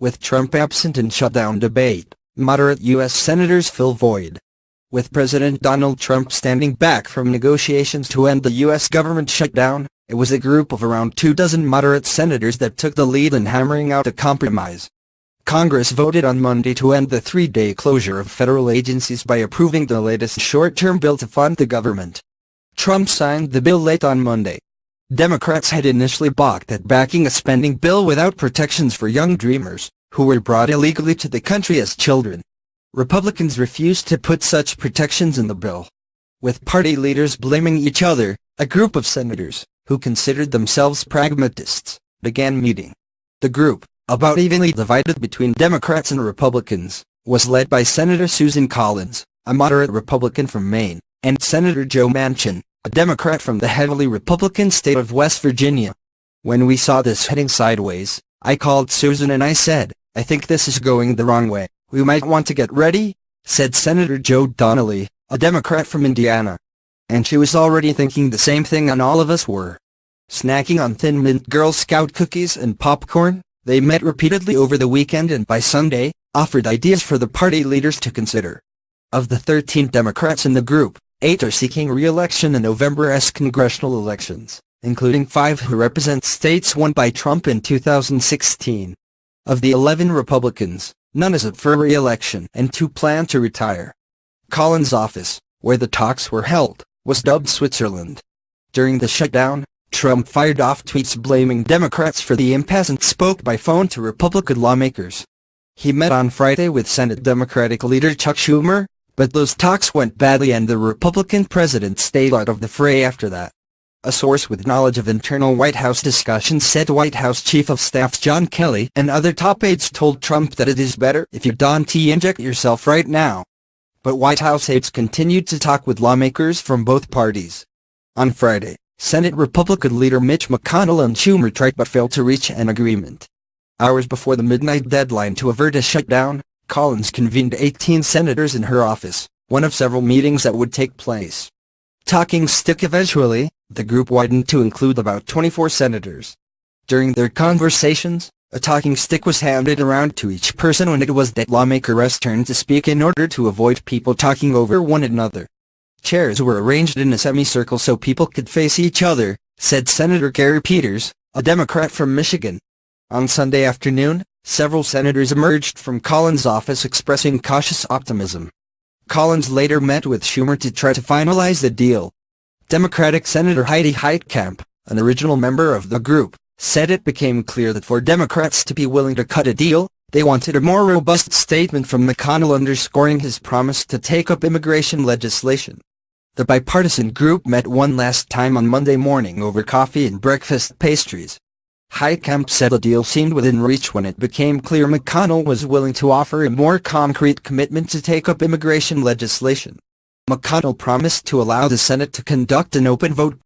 With Trump absent in shutdown debate, moderate U.S. senators fill void. With President Donald Trump standing back from negotiations to end the U.S. government shutdown, it was a group of around 24 moderate senators that took the lead in hammering out a compromise. Congress voted on Monday to end the three-day closure of federal agencies by approving the latest short-term bill to fund the government. Trump signed the bill late on Monday. Democrats had initially balked at backing a spending bill without protections for young dreamers, who were brought illegally to the country as children. Republicans refused to put such protections in the bill. With party leaders blaming each other, a group of senators, who considered themselves pragmatists, began meeting. The group, about evenly divided between Democrats and Republicans, was led by Senator Susan Collins, a moderate Republican from Maine, and Senator Joe Manchin, a Democrat from the heavily Republican state of West Virginia. When we saw this heading sideways, I called Susan and I said, "I think this is going the wrong way. We might want to get ready," said Senator Joe Donnelly, a Democrat from Indiana. And she was already thinking the same thing, and all of us were. Snacking on Thin Mint Girl Scout cookies and popcorn, they met repeatedly over the weekend and by Sunday, offered ideas for the party leaders to consider. Of the 13 Democrats in the group, 8 are seeking re-election in November's congressional elections, including 5 who represent states won by Trump in 2016. Of the 11 Republicans, none is up for re-election and 2 plan to retire. Collins' office, where the talks were held, was dubbed Switzerland. During the shutdown, Trump fired off tweets blaming Democrats for the impasse and spoke by phone to Republican lawmakers. He met on Friday with Senate Democratic leader Chuck Schumer, but those talks went badly and the Republican president stayed out of the fray after that. A source with knowledge of internal White House discussions said White House Chief of Staff John Kelly and other top aides told Trump that it is better if you don't inject yourself right now. But White House aides continued to talk with lawmakers from both parties. On Friday, Senate Republican leader Mitch McConnell and Schumer tried but failed to reach an agreement. Hours before the midnight deadline to avert a shutdown, Collins convened 18 senators in her office, one of several meetings that would take place. Talking stick eventually, the group widened to include about 24 senators. During their conversations, a talking stick was handed around to each person when it was that lawmaker's turn to speak in order to avoid people talking over one another. Chairs were arranged in a semicircle so people could face each other, said Senator Gary Peters, a Democrat from Michigan. On Sunday afternoon, several senators emerged from Collins' office expressing cautious optimism. Collins later met with Schumer to try to finalize the deal. Democratic Senator Heidi Heitkamp, an original member of the group, said it became clear that for Democrats to be willing to cut a deal, they wanted a more robust statement from McConnell underscoring his promise to take up immigration legislation. The bipartisan group met one last time on Monday morning over coffee and breakfast pastries. Heitkamp said the deal seemed within reach when it became clear McConnell was willing to offer a more concrete commitment to take up immigration legislation. McConnell promised to allow the Senate to conduct an open vote